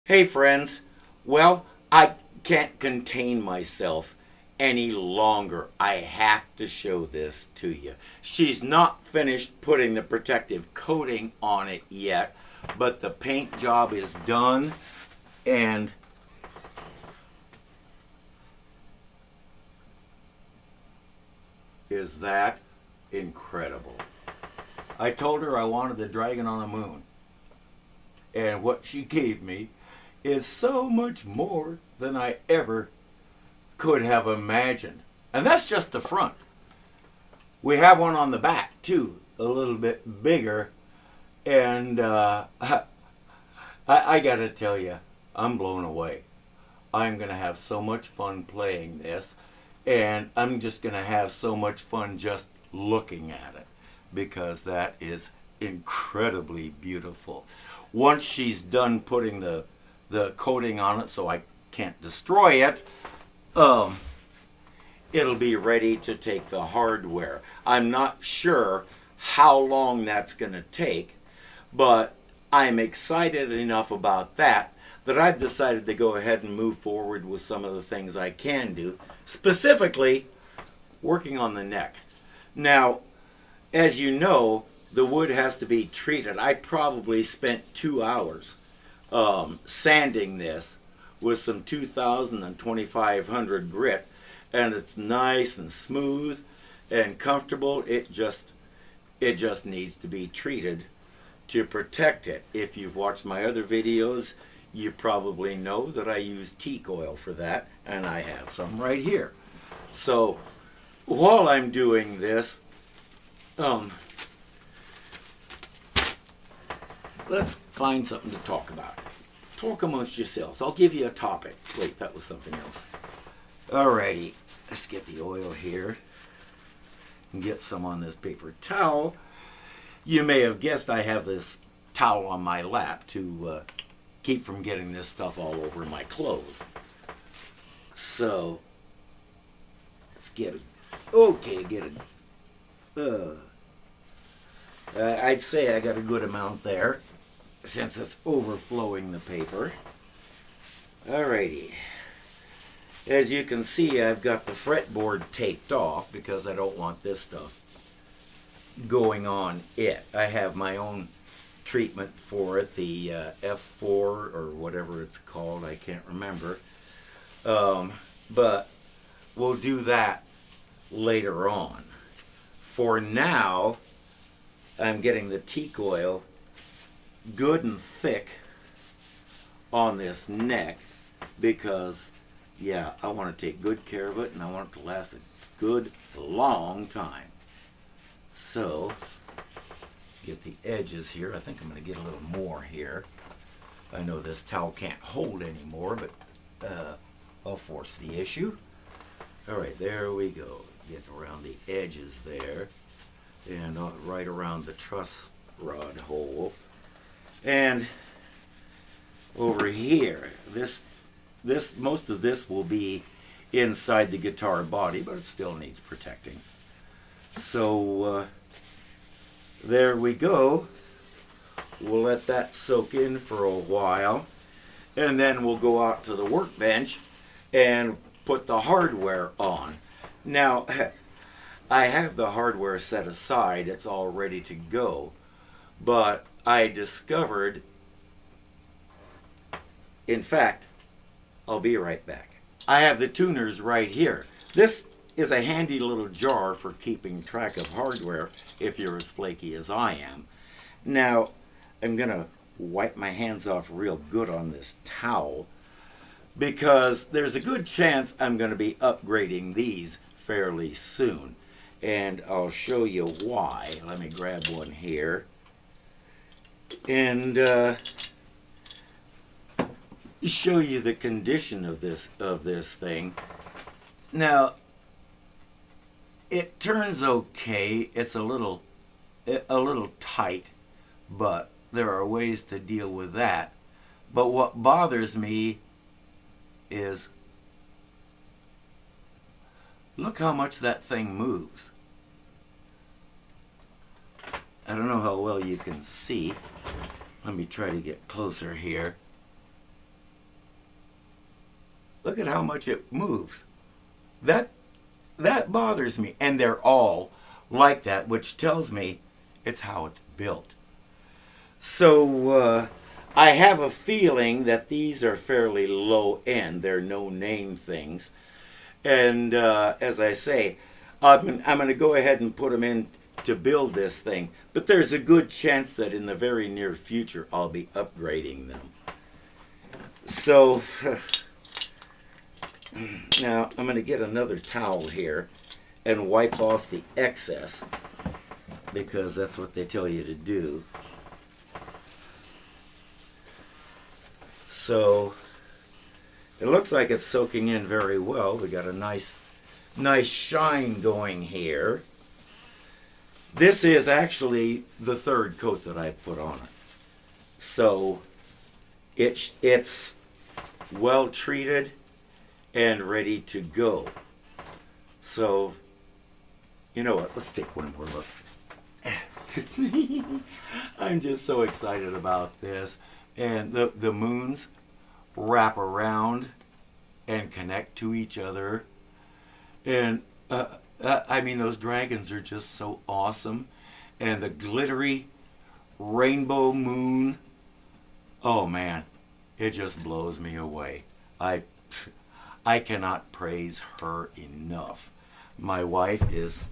Hey friends, well, I can't contain myself any longer. I have to show this to you. She's not finished putting the protective coating on it yet, but the paint job is done, and is that incredible? I told her I wanted the dragon on the moon, and what she gave me is so much more than I ever could have imagined. And that's just the front. We have one on the back too, a little bit bigger. And I gotta tell you, I'm blown away. I'm gonna have so much fun playing this, and I'm just gonna have so much fun just looking at it because that is incredibly beautiful. Once she's done putting the coating on it so I can't destroy it, it'll be ready to take the hardware. I'm not sure how long that's going to take, but I'm excited enough about that I've decided to go ahead and move forward with some of the things I can do, specifically working on the neck. Now, as you know, the wood has to be treated. I probably spent 2 hours sanding this with some 2000 and 2500 grit, and it's nice and smooth and comfortable. It just needs to be treated to protect it. If you've watched my other videos, you probably know that I use teak oil for that, and I have some right here. So while I'm doing this, let's find something to talk about. Talk amongst yourselves. I'll give you a topic. Wait, that was something else. Alrighty, let's get the oil here and get some on this paper towel. You may have guessed I have this towel on my lap to keep from getting this stuff all over my clothes. So, let's get it. Okay, get it. I'd say I got a good amount there, since it's overflowing the paper. Alrighty. As you can see, I've got the fretboard taped off because I don't want this stuff going on it. I have my own treatment for it, the F4 or whatever it's called, I can't remember. But we'll do that later on. For now, I'm getting the teak oil good and thick on this neck because, yeah, I want to take good care of it and I want it to last a good long time. So, get the edges here. I think I'm going to get a little more here. I know this towel can't hold anymore, but I'll force the issue. Alright, there we go. Get around the edges there and right around the truss rod hole. And over here, most of this will be inside the guitar body, but it still needs protecting. So there we go. We'll let that soak in for a while, and then we'll go out to the workbench and put the hardware on. Now, I have the hardware set aside. It's all ready to go, but I discovered, in fact, I'll be right back. I have the tuners right here. This is a handy little jar for keeping track of hardware if you're as flaky as I am. Now, I'm going to wipe my hands off real good on this towel because there's a good chance I'm going to be upgrading these fairly soon. And I'll show you why. Let me grab one here. And show you the condition of this thing. Now, it turns okay. It's a little tight, but there are ways to deal with that. But what bothers me is look how much that thing moves. I don't know how well you can see. Let me try to get closer here. Look at how much it moves. That bothers me. And they're all like that, which tells me it's how it's built. So I have a feeling that these are fairly low end. They're no name things. And as I say, I'm going to go ahead and put them in to build this thing. But there's a good chance that in the very near future I'll be upgrading them. So now I'm going to get another towel here and wipe off the excess, because that's what they tell you to do. So it looks like it's soaking in very well. We got a nice shine going here. This is actually the third coat that I put on it. So it's well treated and ready to go. So, you know what? Let's take one more look. I'm just so excited about this. And the moons wrap around and connect to each other. And I mean, those dragons are just so awesome. And the glittery rainbow moon, oh man, it just blows me away. I cannot praise her enough. My wife is,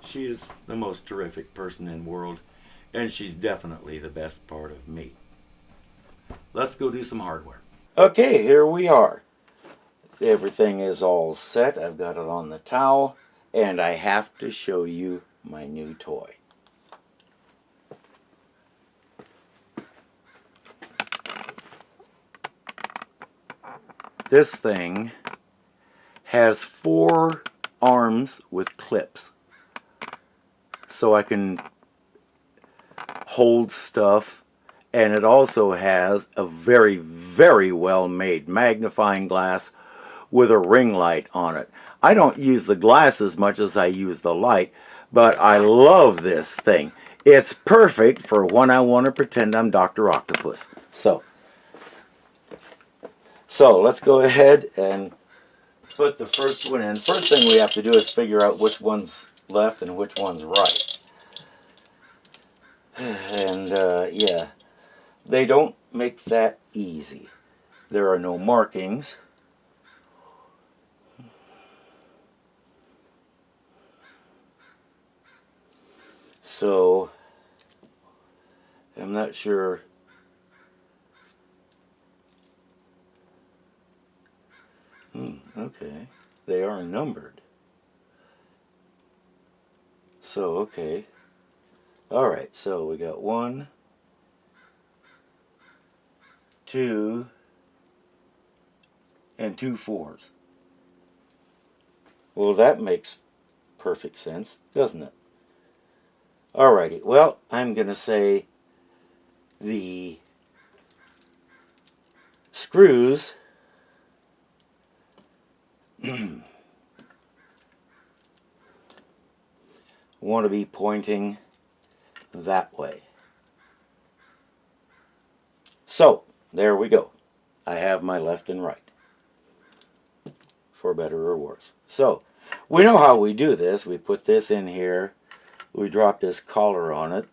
she is the most terrific person in the world, and she's definitely the best part of me. Let's go do some hardware. Okay, here we are. Everything is all set. I've got it on the towel, and I have to show you my new toy. This thing has 4 arms with clips, so I can hold stuff, and it also has a very, very well made magnifying glass with a ring light on it. I don't use the glass as much as I use the light, but I love this thing. It's perfect for when I want to pretend I'm Dr. Octopus. So let's go ahead and put the first one in. First thing we have to do is figure out which one's left and which one's right. And yeah, they don't make that easy. There are no markings. So I'm not sure. Okay, they are numbered. So, okay. Alright, so we got 1, 2, and 2 4s. Well, that makes perfect sense, doesn't it? Alrighty, well, I'm going to say the screws want to be pointing that way. So, there we go. I have my left and right, for better or worse. So, we know how we do this. We put this in here. We drop this collar on it.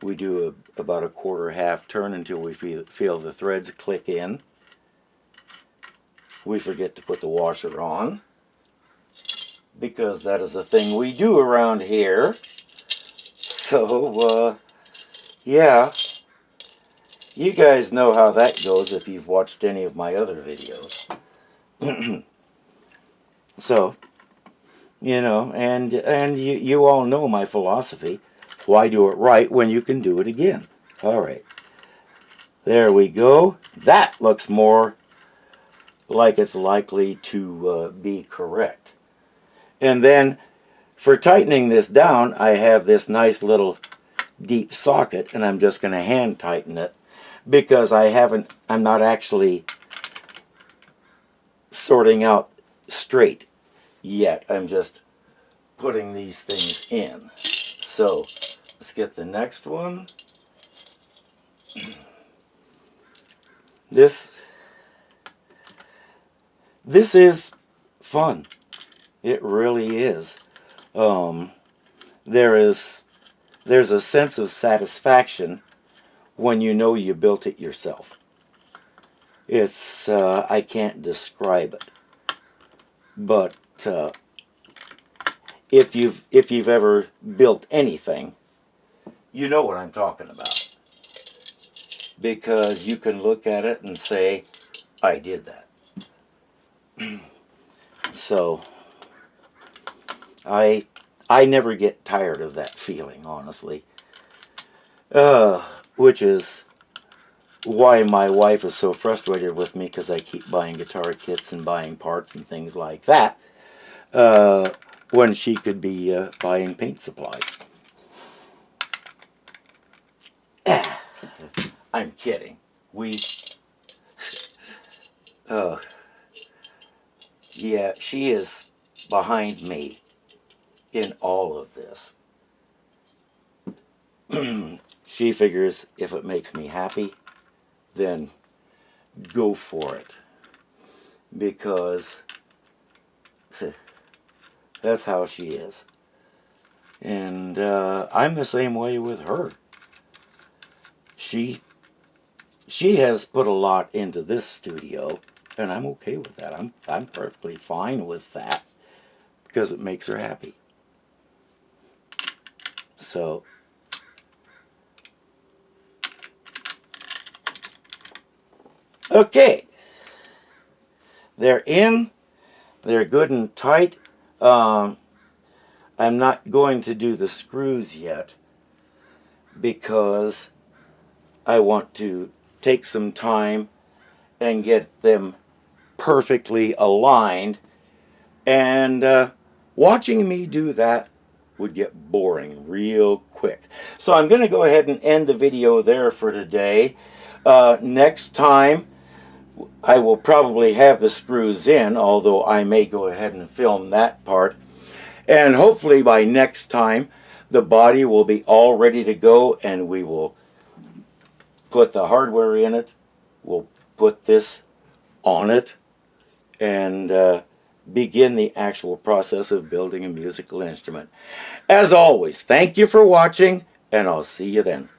We do about a quarter-half turn until we feel the threads click in. We forget to put the washer on, because that is a thing we do around here. So, yeah, you guys know how that goes if you've watched any of my other videos. So, you know, and you all know my philosophy. Why do it right when you can do it again? All right. There we go. That looks more like it's likely to be correct. And then for tightening this down, I have this nice little deep socket, and I'm just going to hand tighten it, because I'm not actually sorting out straight yet. I'm just putting these things in. So let's get the next one. This this is fun. It really is. There's a sense of satisfaction when you know you built it yourself. It's I can't describe it, but if you've ever built anything, you know what I'm talking about, because you can look at it and say, I did that. So I never get tired of that feeling, honestly. Which is why my wife is so frustrated with me, because I keep buying guitar kits and buying parts and things like that, when she could be buying paint supplies. I'm kidding. Yeah, she is behind me in all of this. She figures if it makes me happy, then go for it. Because that's how she is. And I'm the same way with her. She has put a lot into this studio, and I'm okay with that. I'm perfectly fine with that, because it makes her happy. So okay, they're in, they're good and tight. I'm not going to do the screws yet, because I want to take some time and get them perfectly aligned, and watching me do that would get boring real quick. So I'm going to go ahead and end the video there for today. Next time I will probably have the screws in, although I may go ahead and film that part. And hopefully by next time the body will be all ready to go, and we will put the hardware in it. We'll put this on it, and begin the actual process of building a musical instrument. As always, thank you for watching, and I'll see you then.